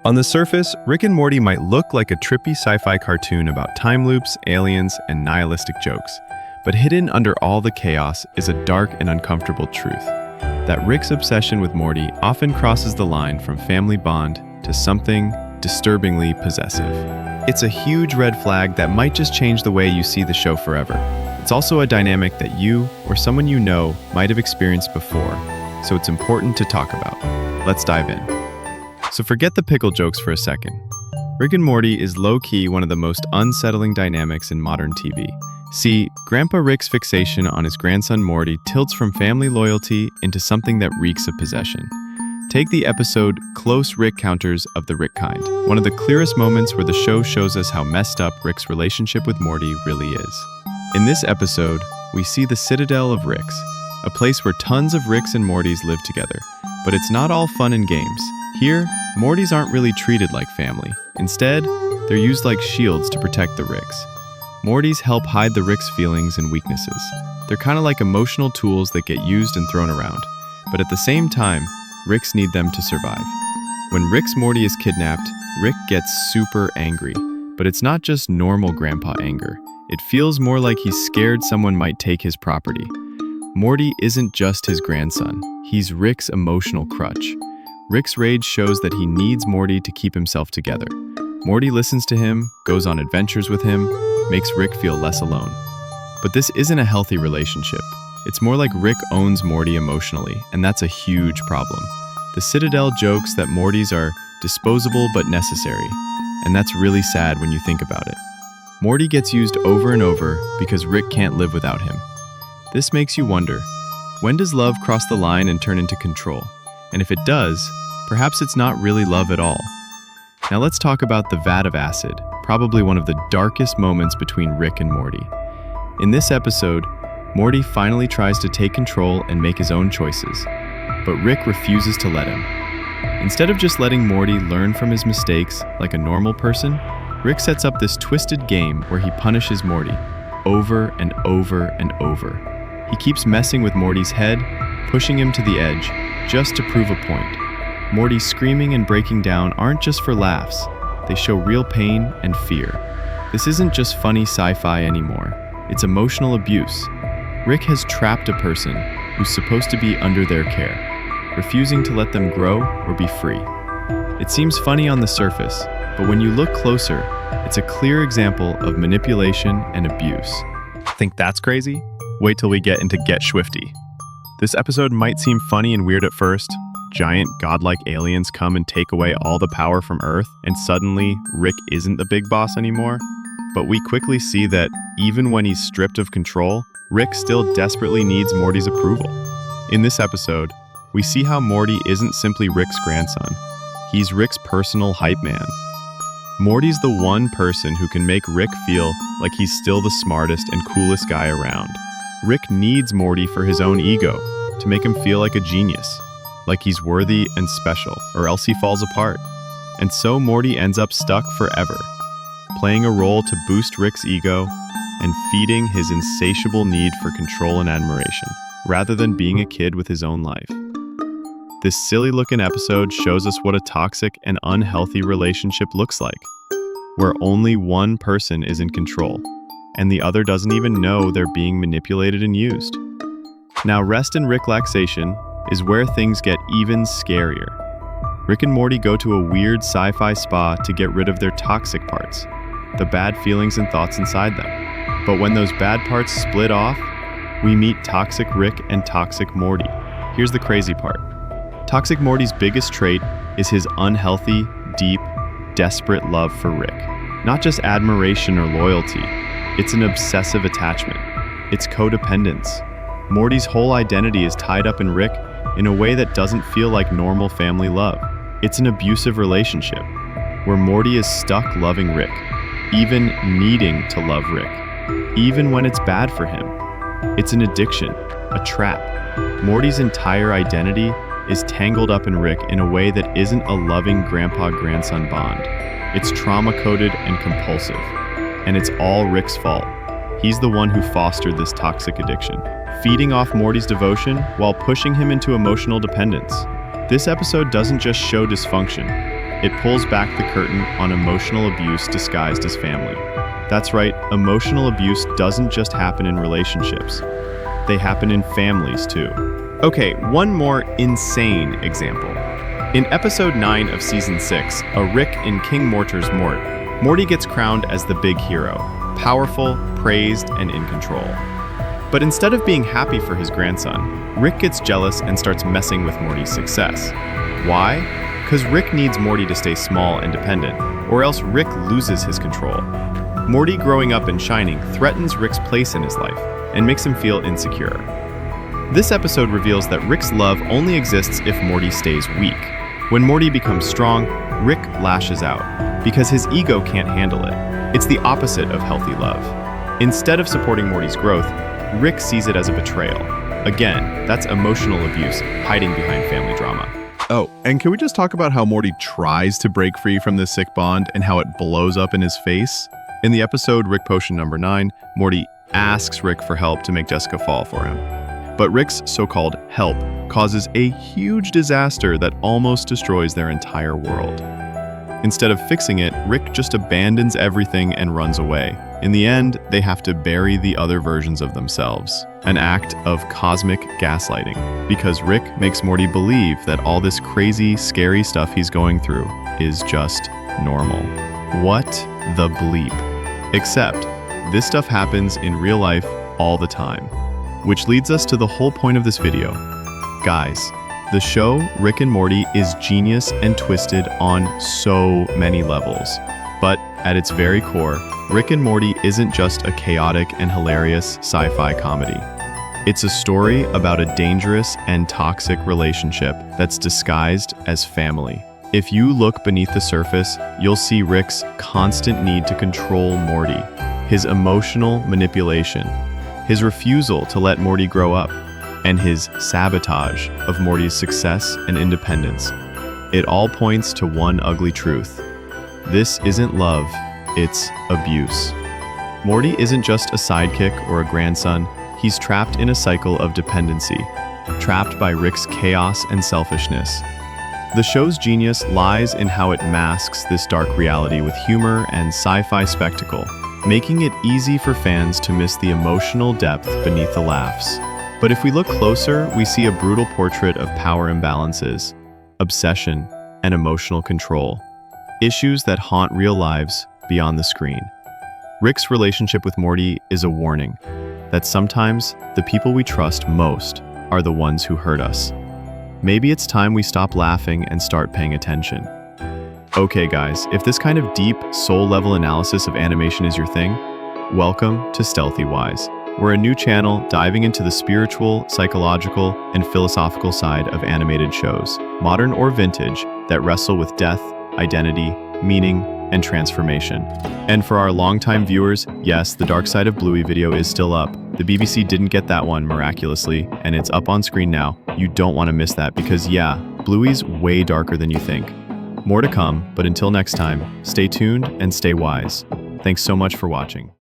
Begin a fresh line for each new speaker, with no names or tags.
On the surface, Rick and Morty might look like a trippy sci-fi cartoon about time loops, aliens, and nihilistic jokes. But hidden under all the chaos is a dark and uncomfortable truth. That Rick's obsession with Morty often crosses the line from family bond to something disturbingly possessive. It's a huge red flag that might just change the way you see the show forever. It's also a dynamic that you or someone you know might have experienced before, so it's important to talk about. Let's dive in. So forget the pickle jokes for a second. Rick and Morty is low-key one of the most unsettling dynamics in modern TV. See, Grandpa Rick's fixation on his grandson Morty tilts from family loyalty into something that reeks of possession. Take the episode Close Rick Counters of the Rick Kind, one of the clearest moments where the show shows us how messed up Rick's relationship with Morty really is. In this episode, we see the Citadel of Ricks, a place where tons of Ricks and Mortys live together. But it's not all fun and games. Here, Mortys aren't really treated like family. Instead, they're used like shields to protect the Ricks. Mortys help hide the Ricks' feelings and weaknesses. They're kind of like emotional tools that get used and thrown around. But at the same time, Ricks need them to survive. When Rick's Morty is kidnapped, Rick gets super angry. But it's not just normal grandpa anger. It feels more like he's scared someone might take his property. Morty isn't just his grandson. He's Rick's emotional crutch. Rick's rage shows that he needs Morty to keep himself together. Morty listens to him, goes on adventures with him, makes Rick feel less alone. But this isn't a healthy relationship. It's more like Rick owns Morty emotionally, and that's a huge problem. The Citadel jokes that Mortys are disposable but necessary, and that's really sad when you think about it. Morty gets used over and over because Rick can't live without him. This makes you wonder, when does love cross the line and turn into control? And if it does, perhaps it's not really love at all. Now let's talk about the vat of acid, probably one of the darkest moments between Rick and Morty. In this episode, Morty finally tries to take control and make his own choices, but Rick refuses to let him. Instead of just letting Morty learn from his mistakes like a normal person, Rick sets up this twisted game where he punishes Morty over and over and over. He keeps messing with Morty's head, pushing him to the edge, just to prove a point. Morty's screaming and breaking down aren't just for laughs. They show real pain and fear. This isn't just funny sci-fi anymore. It's emotional abuse. Rick has trapped a person who's supposed to be under their care, refusing to let them grow or be free. It seems funny on the surface, but when you look closer, it's a clear example of manipulation and abuse. Think that's crazy? Wait till we get into Get Swifty. This episode might seem funny and weird at first. Giant godlike aliens come and take away all the power from Earth, and suddenly Rick isn't the big boss anymore. But we quickly see that even when he's stripped of control, Rick still desperately needs Morty's approval. In this episode, we see how Morty isn't simply Rick's grandson. He's Rick's personal hype man. Morty's the one person who can make Rick feel like he's still the smartest and coolest guy around. Rick needs Morty for his own ego, to make him feel like a genius, like he's worthy and special, or else he falls apart. And so Morty ends up stuck forever, playing a role to boost Rick's ego and feeding his insatiable need for control and admiration, rather than being a kid with his own life. This silly-looking episode shows us what a toxic and unhealthy relationship looks like, where only one person is in control, and the other doesn't even know they're being manipulated and used. Now, rest and Rick-laxation is where things get even scarier. Rick and Morty go to a weird sci-fi spa to get rid of their toxic parts, the bad feelings and thoughts inside them. But when those bad parts split off, we meet Toxic Rick and Toxic Morty. Here's the crazy part. Toxic Morty's biggest trait is his unhealthy, deep, desperate love for Rick. Not just admiration or loyalty, it's an obsessive attachment. It's codependence. Morty's whole identity is tied up in Rick in a way that doesn't feel like normal family love. It's an abusive relationship, where Morty is stuck loving Rick, even needing to love Rick, even when it's bad for him. It's an addiction, a trap. Morty's entire identity is tangled up in Rick in a way that isn't a loving grandpa-grandson bond. It's trauma-coded and compulsive, and it's all Rick's fault. He's the one who fostered this toxic addiction, feeding off Morty's devotion while pushing him into emotional dependence. This episode doesn't just show dysfunction, It pulls back the curtain on emotional abuse disguised as family. That's right, emotional abuse doesn't just happen in relationships. They happen in families too. Okay, one more insane example. In episode 9 of season 6, a Rick in King Mortar's Mort, Morty gets crowned as the big hero, powerful, praised, and in control. But instead of being happy for his grandson, Rick gets jealous and starts messing with Morty's success. Why? Because Rick needs Morty to stay small and dependent, or else Rick loses his control. Morty growing up and shining threatens Rick's place in his life and makes him feel insecure. This episode reveals that Rick's love only exists if Morty stays weak. When Morty becomes strong, Rick lashes out because his ego can't handle it. It's the opposite of healthy love. Instead of supporting Morty's growth, Rick sees it as a betrayal. Again, that's emotional abuse hiding behind family drama.
Oh, and can we just talk about how Morty tries to break free from this sick bond and how it blows up in his face? In the episode Rick Potion number 9, Morty asks Rick for help to make Jessica fall for him. But Rick's so-called help causes a huge disaster that almost destroys their entire world. Instead of fixing it, Rick just abandons everything and runs away. In the end, they have to bury the other versions of themselves, an act of cosmic gaslighting, because Rick makes Morty believe that all this crazy, scary stuff he's going through is just normal. What the bleep? Except, this stuff happens in real life all the time. Which leads us to the whole point of this video. Guys, the show Rick and Morty is genius and twisted on so many levels. But at its very core, Rick and Morty isn't just a chaotic and hilarious sci-fi comedy. It's a story about a dangerous and toxic relationship that's disguised as family. If you look beneath the surface, you'll see Rick's constant need to control Morty, his emotional manipulation, his refusal to let Morty grow up, and his sabotage of Morty's success and independence. It all points to one ugly truth. This isn't love, it's abuse. Morty isn't just a sidekick or a grandson, he's trapped in a cycle of dependency, trapped by Rick's chaos and selfishness. The show's genius lies in how it masks this dark reality with humor and sci-fi spectacle, making it easy for fans to miss the emotional depth beneath the laughs. But if we look closer, we see a brutal portrait of power imbalances, obsession, and emotional control, issues that haunt real lives beyond the screen. Rick's relationship with Morty is a warning that sometimes the people we trust most are the ones who hurt us. Maybe it's time we stop laughing and start paying attention. Okay guys, if this kind of deep, soul-level analysis of animation is your thing, welcome to Stealthy Wise. We're a new channel diving into the spiritual, psychological, and philosophical side of animated shows, modern or vintage, that wrestle with death, identity, meaning, and transformation. And for our longtime viewers, yes, the Dark Side of Bluey video is still up. The BBC didn't get that one miraculously, and it's up on screen now. You don't want to miss that because yeah, Bluey's way darker than you think. More to come, but until next time, stay tuned and stay wise. Thanks so much for watching.